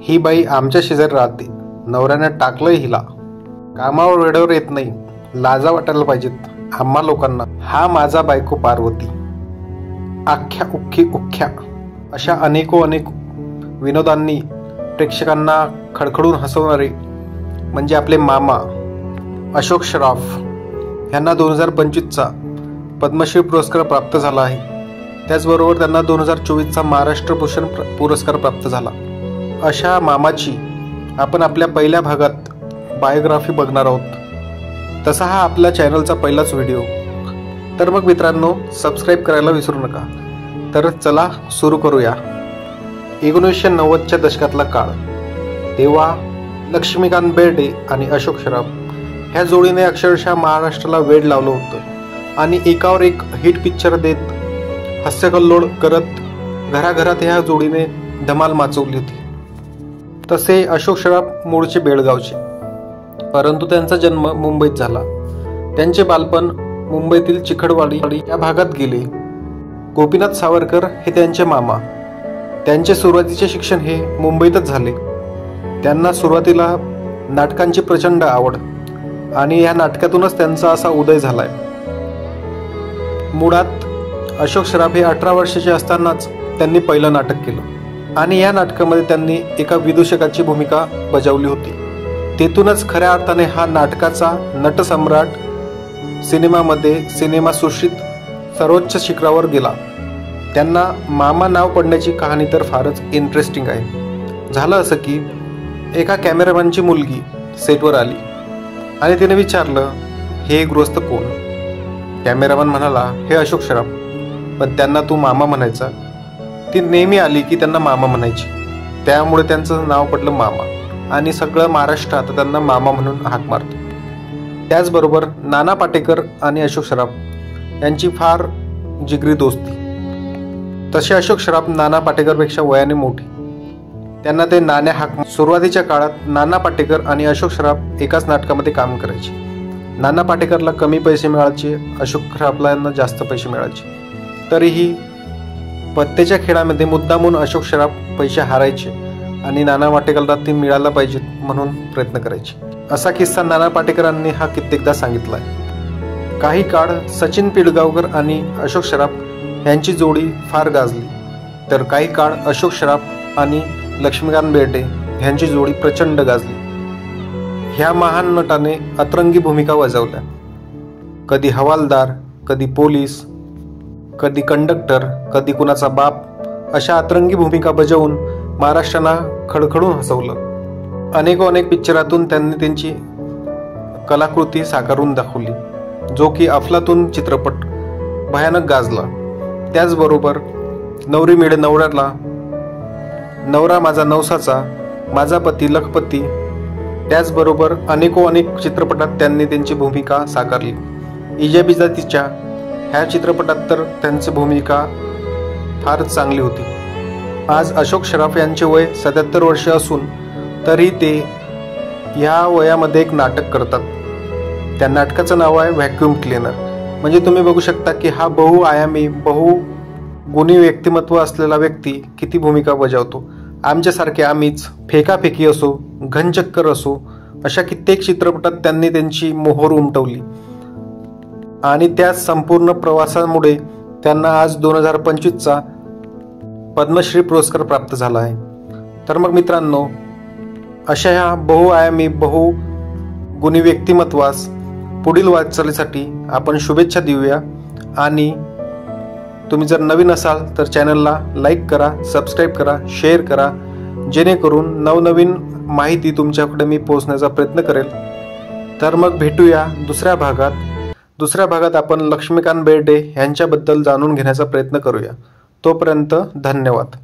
ही बाई आमच्या शेजारी राहते, नवऱ्याने टाकलंय हिला, कामावर वेळेवर येत नाही, लाजा वाटायला पाहिजेत आम्हा लोकांना. हा माझा बायको पार्वती. आख्या उख्खी उख्ख्या अशा अनेक विनोदांनी प्रेक्षकांना खडखडून हसवणारे म्हणजे आपले मामा अशोक सराफ यांना 2025चा पद्मश्री पुरस्कार प्राप्त झाला आहे. त्याचबरोबर त्यांना 2024चा महाराष्ट्र भूषण पुरस्कार प्राप्त झाला. अशा मामाची आपण आपल्या पहिल्या भागात बायोग्राफी बघणार आहोत. तसा हा आपल्या चॅनलचा पहिलाच व्हिडिओ. तर मग मित्रांनो, सबस्क्राईब करायला विसरू नका. तर चला सुरू करूया. 1990च्या दशकातला काळ. तेव्हा लक्ष्मीकांत बेर्डे आणि अशोक सराफ ह्या जोडीने अक्षरशः महाराष्ट्राला वेड लावलं होतं आणि एकावर एक हिट पिक्चर देत हास्यकल्लोळ करत घराघरात ह्या जोडीने धमाल माचवली होती. तसे अशोक सराफ मूळचे बेळगावचे, परंतु त्यांचा जन्म मुंबईत झाला. त्यांचे बालपण मुंबईतील चिखडवाडी या भागात गेले. गोपीनाथ सावरकर हे त्यांचे मामा. त्यांचे सुरुवातीचे शिक्षण हे मुंबईतच झाले. त्यांना सुरुवातीला नाटकांची प्रचंड आवड आणि या नाटकातूनच त्यांचा असा उदय झालाय. मुळात अशोक सराफ हे 18 वर्षाचे असतानाच त्यांनी पहिलं नाटक केलं आणि या नाटकामध्ये त्यांनी एका विदूषकाची भूमिका बजावली होती. तेथूनच खऱ्या अर्थाने हा नाटकाचा नटसम्राट सिनेमामध्ये सिनेमासृष्टीत सर्वोच्च शिखरावर गेला. त्यांना मामा नाव पडण्याची कहाणी तर फारच इंटरेस्टिंग आहे. झालं असं की एका कॅमेरामॅनची मुलगी सेटवर आली आणि तिने विचारलं, हे गृहस्थ कोण? कॅमेरामॅन म्हणाला, हे अशोक सराफ, पण त्यांना तू मामा म्हणायचा. ती नेहमी आली की त्यांना मामा म्हणायची, त्यामुळे त्यांचं नाव पडलं मामा आणि सगळं महाराष्ट्र आता त्यांना मामा म्हणून हाक मारतो. त्याचबरोबर नाना पाटेकर आणि अशोक सराफ यांची फार जिगरी दोस्ती. तसे अशोक सराफ नाना पाटेकरपेक्षा वयाने मोठे. त्यांना ते नाण्या हाक. सुरुवातीच्या काळात नाना पाटेकर आणि अशोक सराफ एकाच नाटकामध्ये काम करायचे. नाना पाटेकरला कमी पैसे मिळायचे, अशोक सराफला यांना जास्त पैसे मिळायचे. तरीही पत्त्याच्या खेळामध्ये मुद्दामून अशोक सराफ पैसे हारायचे आणि नाना पाटेकरला ते मिळायला पाहिजेत म्हणून प्रयत्न करायचे. असा किस्सा नाना पाटेकरांनी हा कित्येकदा सांगितला आहे. काही काळ सचिन पिळगावकर आणि अशोक सराफ यांची जोडी फार गाजली, तर काही काळ अशोक सराफ आणि लक्ष्मीकांत बेर्डे यांची जोडी प्रचंड गाजली. ह्या महान नटाने अतरंगी भूमिका बजावल्या. कधी हवालदार, कधी पोलीस, कधी कंडक्टर, कधी कुणाचा बाप अशा अतरंगी भूमिका बजावून महाराष्ट्राला खडखडून हसवलं. अनेक पिक्चरातून त्यांनी त्यांची कलाकृती साकारून दाखवली, जो की अफलातून चित्रपट भयानक गाजला. त्याचबरोबर नवरी मिळे नवऱ्याला, नवरा माझा नवसाचा, माझा पती लखपती, त्याचबरोबर अनेक चित्रपटात त्यांनी त्यांची भूमिका साकारली. इजाबिजातीच्या ह्या चित्रपटात तर त्यांची भूमिका फारच चांगली होती. आज अशोक सराफ यांचे वय 77 वर्ष असून तरी ते ह्या वयामध्ये एक नाटक करतात. त्या नाटकाचं नाव आहे व्हॅक्यूम क्लीनर. म्हणजे तुम्ही बघू शकता की हा बहुआयामी बहुगुणी व्यक्तिमत्व असलेला व्यक्ती किती भूमिका बजावतो. आमच्यासारखे आम्हीच, फेकाफेकी असो, घनचक्कर असो, अशा कित्येक चित्रपटात त्यांनी त्यांची मोहोर उमटवली आणि त्या संपूर्ण प्रवासामुळे त्यांना आज 2025चा पद्मश्री पुरस्कार प्राप्त झाला आहे. तर मग मित्रांनो, अशा ह्या बहुआयामी बहुगुणी व्यक्तिमत्वास पुढील वाटचालीसाठी आपण शुभेच्छा देऊया. आणि तुम्ही जर नवीन असाल तर चॅनलला लाईक करा, सबस्क्राईब करा, शेअर करा, जेणेकरून नवनवीन माहिती तुमच्याकडे मी पोहोचण्याचा प्रयत्न करेल. तर मग भेटूया दुसऱ्या भागात आपण लक्ष्मीकांत बेर्डे यांच्याबद्दल जाणून घेण्याचा प्रयत्न करूया. तोपर्यंत धन्यवाद.